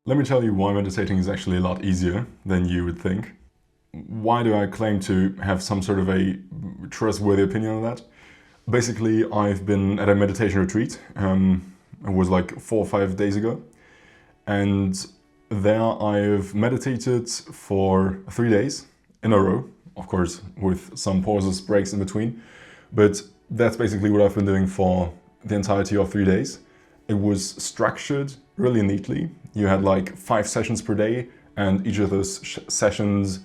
Let me tell you why meditating is actually a lot easier than you would think. Why do I claim to have some sort of a trustworthy opinion on that? Basically, I've been at a meditation retreat. It was like 4 or 5 days ago. And there I've meditated for 3 days in a row, of course, with some pauses, breaks in between. But that's basically what I've been doing for the entirety of 3 days. It was structured really neatly. You had like 5 sessions per day, and each of those sessions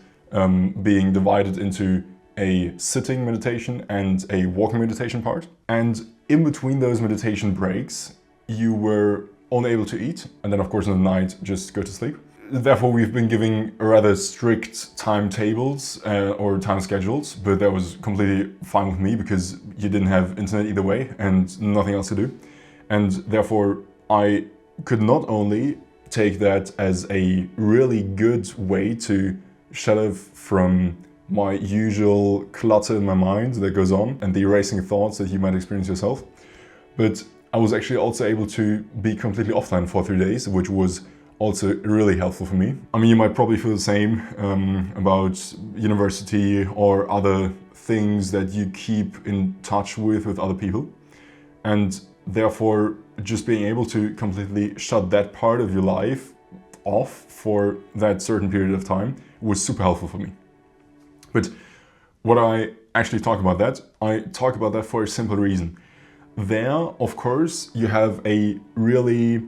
being divided into a sitting meditation and a walking meditation part. And in between those meditation breaks, you were only able to eat, and then of course in the night just go to sleep. Therefore, we've been giving rather strict timetables or time schedules, but that was completely fine with me because you didn't have internet either way and nothing else to do. And therefore, I could not only take that as a really good way to shut off from my usual clutter in my mind that goes on and the erasing thoughts that you might experience yourself, but I was actually also able to be completely offline for 3 days, which was also really helpful for me. I mean, you might probably feel the same about university or other things that you keep in touch with other people. And therefore, just being able to completely shut that part of your life off for that certain period of time was super helpful for me. But what I actually talk about that, I talk about that for a simple reason. There, of course, you have a really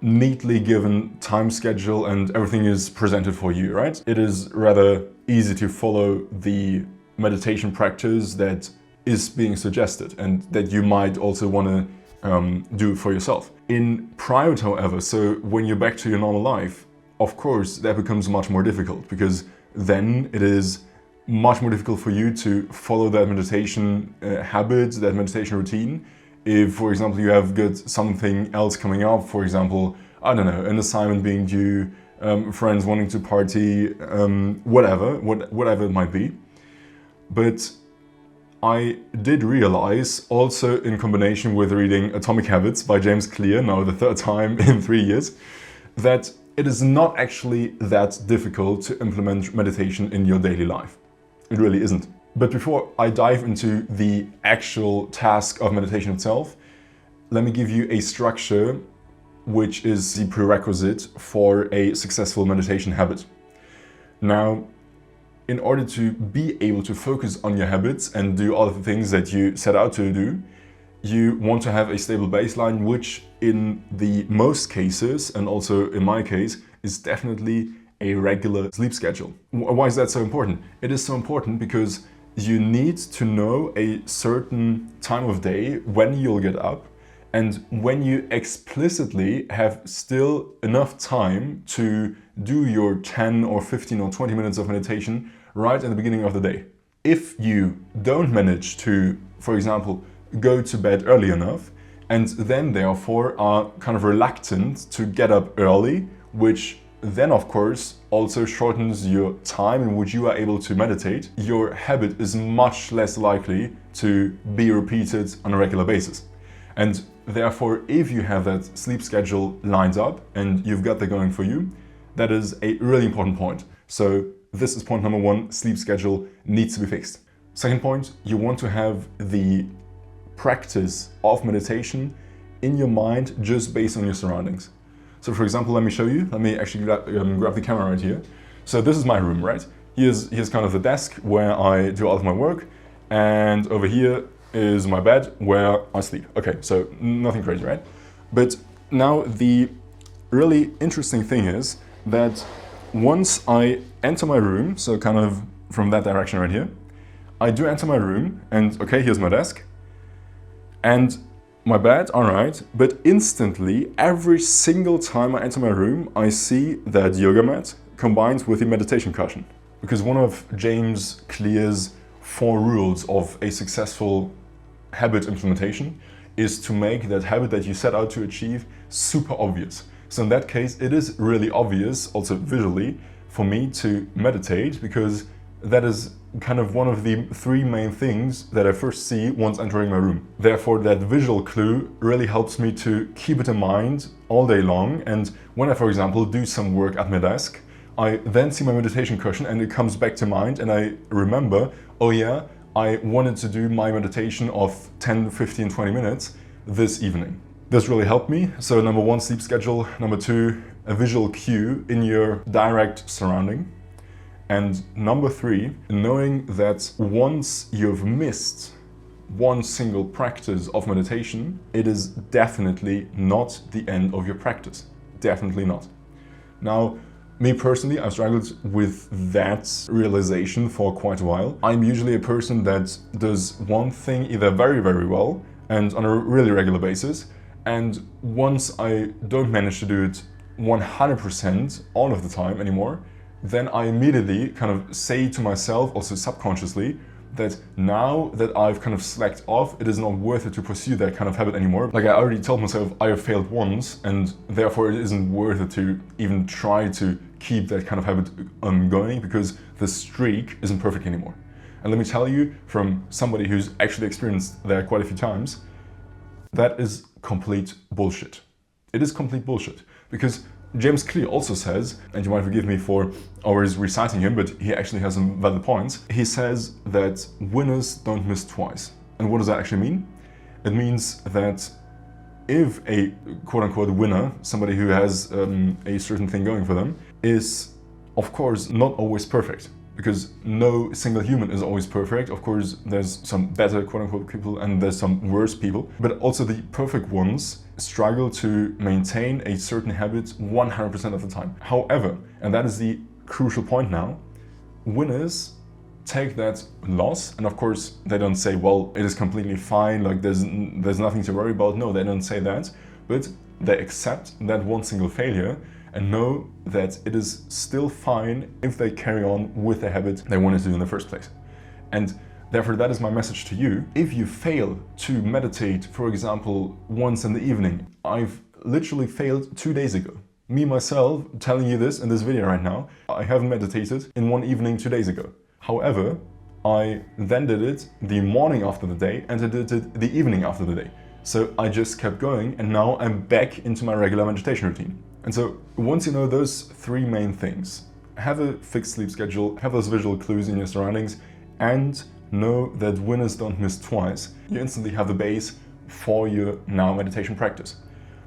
neatly given time schedule and everything is presented for you, right? It is rather easy to follow the meditation practice that is being suggested and that you might also want to do for yourself. In private, however, so when you're back to your normal life, of course, that becomes much more difficult because then it is much more difficult for you to follow that meditation habit, that meditation routine. If, for example, you have got something else coming up, for example, I don't know, an assignment being due, friends wanting to party, whatever it might be. But I did realize, also in combination with reading Atomic Habits by James Clear, now the 3rd time in 3 years, that it is not actually that difficult to implement meditation in your daily life. It really isn't. But before I dive into the actual task of meditation itself, let me give you a structure which is the prerequisite for a successful meditation habit. Now, in order to be able to focus on your habits and do all of the things that you set out to do, you want to have a stable baseline, which in the most cases, and also in my case, is definitely a regular sleep schedule. Why is that so important? It is so important because you need to know a certain time of day when you'll get up, and when you explicitly have still enough time to do your 10 or 15 or 20 minutes of meditation right in the beginning of the day. If you don't manage to, for example, go to bed early enough, and then therefore are kind of reluctant to get up early, which then of course also shortens your time in which you are able to meditate, your habit is much less likely to be repeated on a regular basis. And therefore, if you have that sleep schedule lined up and you've got that going for you, that is a really important point. So this is point number 1, sleep schedule needs to be fixed. Second point, you want to have the practice of meditation in your mind just based on your surroundings. So for example, let me show you. Let me actually grab the camera right here. So this is my room, right? Here's kind of the desk where I do all of my work, and over here is my bed where I sleep. Okay, so nothing crazy, right? But now the really interesting thing is that once I enter my room, so kind of from that direction right here, I do enter my room and okay, here's my desk and my bed, all right, but instantly, every single time I enter my room, I see that yoga mat combined with the meditation cushion. Because one of James Clear's 4 rules of a successful habit implementation is to make that habit that you set out to achieve super obvious. So in that case, it is really obvious, also visually, for me to meditate because that is kind of one of the three main things that I first see once entering my room. Therefore, that visual clue really helps me to keep it in mind all day long. And when I, for example, do some work at my desk, I then see my meditation cushion and it comes back to mind and I remember, oh yeah, I wanted to do my meditation of 10, 15, 20 minutes this evening. This really helped me. So number one, sleep schedule. Number two, a visual cue in your direct surrounding. And number three, knowing that once you've missed one single practice of meditation, it is definitely not the end of your practice. Definitely not. Now, me personally, I've struggled with that realization for quite a while. I'm usually a person that does one thing either very, very well and on a really regular basis. And once I don't manage to do it 100% all of the time anymore, then I immediately kind of say to myself, also subconsciously, that now that I've kind of slacked off, it is not worth it to pursue that kind of habit anymore. Like I already told myself I have failed once and therefore it isn't worth it to even try to keep that kind of habit going because the streak isn't perfect anymore. And let me tell you, from somebody who's actually experienced that quite a few times, that is complete bullshit. It is complete bullshit because James Clear also says, and you might forgive me for always reciting him, but he actually has some valid points. He says that winners don't miss twice. And what does that actually mean? It means that if a quote-unquote winner, somebody who has a certain thing going for them, is of course not always perfect, because no single human is always perfect. Of course, there's some better quote-unquote people and there's some worse people, but also the perfect ones struggle to maintain a certain habit 100% of the time. However, and that is the crucial point now, winners take that loss and of course they don't say, well, it is completely fine, like there's nothing to worry about. No, they don't say that, but they accept that one single failure and know that it is still fine if they carry on with the habit they wanted to do in the first place. And therefore, that is my message to you. If you fail to meditate, for example, once in the evening, I've literally failed 2 days ago. Me, myself, telling you this in this video right now, I haven't meditated in one evening 2 days ago. However, I then did it the morning after the day and I did it the evening after the day. So I just kept going and now I'm back into my regular meditation routine. And so once you know those three main things, have a fixed sleep schedule, have those visual clues in your surroundings, and know that winners don't miss twice, you instantly have the base for your now meditation practice.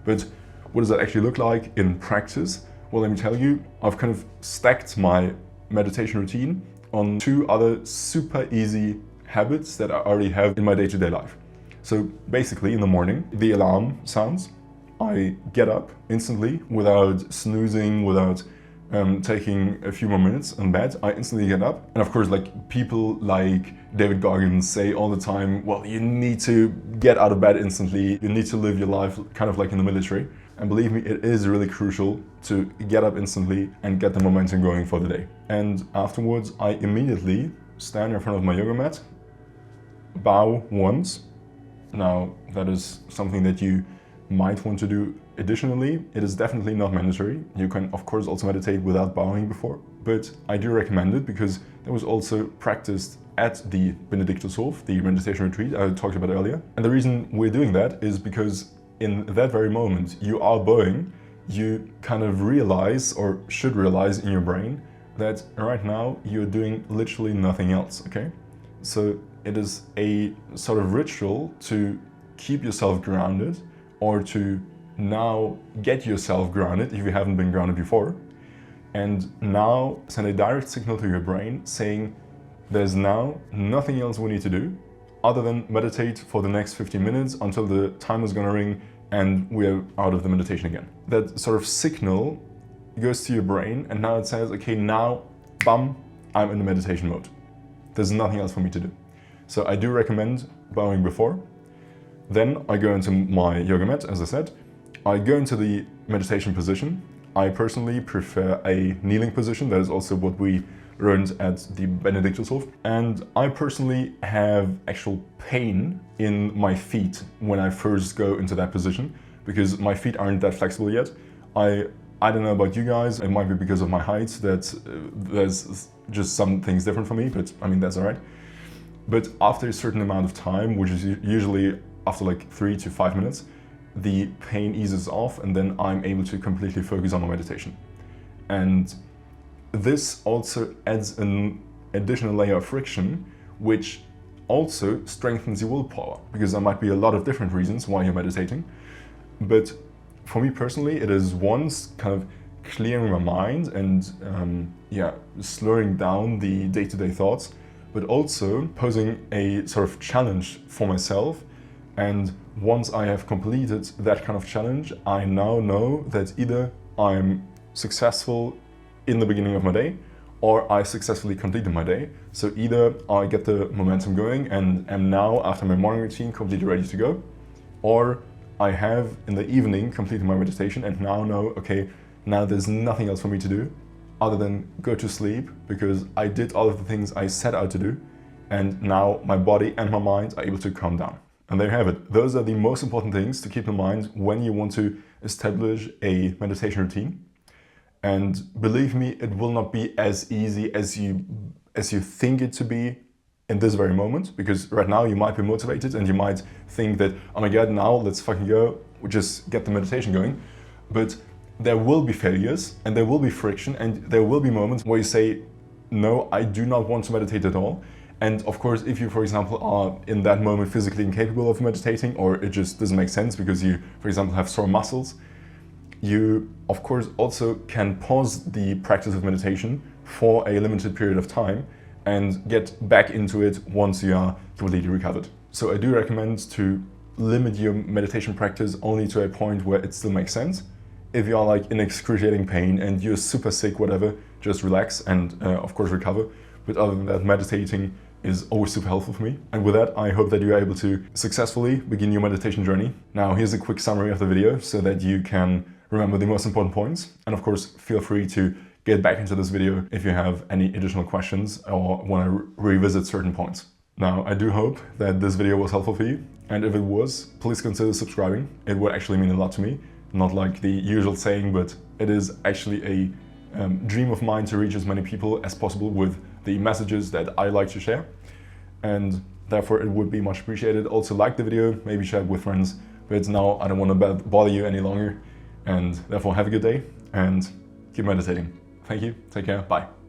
But what does that actually look like in practice? Well, let me tell you, I've kind of stacked my meditation routine on two other super easy habits that I already have in my day-to-day life. So basically in the morning, the alarm sounds. I get up instantly without snoozing, without taking a few more minutes in bed. I instantly get up. And of course, like people like David Goggins say all the time, well, you need to get out of bed instantly. You need to live your life kind of like in the military. And believe me, it is really crucial to get up instantly and get the momentum going for the day. And afterwards, I immediately stand in front of my yoga mat, bow once. Now, that is something that you might want to do additionally. It is definitely not mandatory. You can of course also meditate without bowing before, but I do recommend it because that was also practiced at the Benedictushof, the meditation retreat I talked about earlier. And the reason we're doing that is because in that very moment you are bowing, you kind of realize, or should realize in your brain, that right now you're doing literally nothing else, okay? So it is a sort of ritual to keep yourself grounded, or to now get yourself grounded if you haven't been grounded before, and now send a direct signal to your brain saying there's now nothing else we need to do other than meditate for the next 15 minutes until the timer is gonna ring and we're out of the meditation again. That sort of signal goes to your brain and now it says, okay, now, bam, I'm in the meditation mode. There's nothing else for me to do. So I do recommend bowing before. Then I go into my yoga mat, as I said. I go into the meditation position. I personally prefer a kneeling position. That is also what we learned at the Benedictushof. And I personally have actual pain in my feet when I first go into that position because my feet aren't that flexible yet. I I don't know about you guys, it might be because of my height that there's just some things different for me, but I mean, that's all right. But after a certain amount of time, which is usually after like 3 to 5 minutes, the pain eases off and then I'm able to completely focus on my meditation. And this also adds an additional layer of friction, which also strengthens your willpower, because there might be a lot of different reasons why you're meditating. But for me personally, it is once kind of clearing my mind and slowing down the day-to-day thoughts, but also posing a sort of challenge for myself. And once I have completed that kind of challenge, I now know that either I'm successful in the beginning of my day or I successfully completed my day. So either I get the momentum going and am now, after my morning routine, completely ready to go, or I have in the evening completed my meditation and now know, okay, now there's nothing else for me to do other than go to sleep, because I did all of the things I set out to do, and now my body and my mind are able to calm down. And there you have it. Those are the most important things to keep in mind when you want to establish a meditation routine. And believe me, it will not be as easy as you think it to be in this very moment, because right now you might be motivated and you might think that, oh my God, now let's fucking go, we just get the meditation going. But there will be failures and there will be friction and there will be moments where you say, no, I do not want to meditate at all. And of course, if you, for example, are in that moment physically incapable of meditating, or it just doesn't make sense because you, for example, have sore muscles, you, of course, also can pause the practice of meditation for a limited period of time and get back into it once you are completely recovered. So I do recommend to limit your meditation practice only to a point where it still makes sense. If you are like in excruciating pain and you're super sick, whatever, just relax and of course recover. But other than that, meditating is always super helpful for me. And with that, I hope that you're able to successfully begin your meditation journey. Now, here's a quick summary of the video so that you can remember the most important points. And of course, feel free to get back into this video if you have any additional questions or want to revisit certain points. Now, I do hope that this video was helpful for you. And if it was, please consider subscribing. It would actually mean a lot to me. Not like the usual saying, but it is actually a dream of mine to reach as many people as possible with the messages that I like to share. And therefore it would be much appreciated. Also like the video, maybe share it with friends. But now I don't want to bother you any longer. And therefore have a good day and keep meditating. Thank you, take care, bye.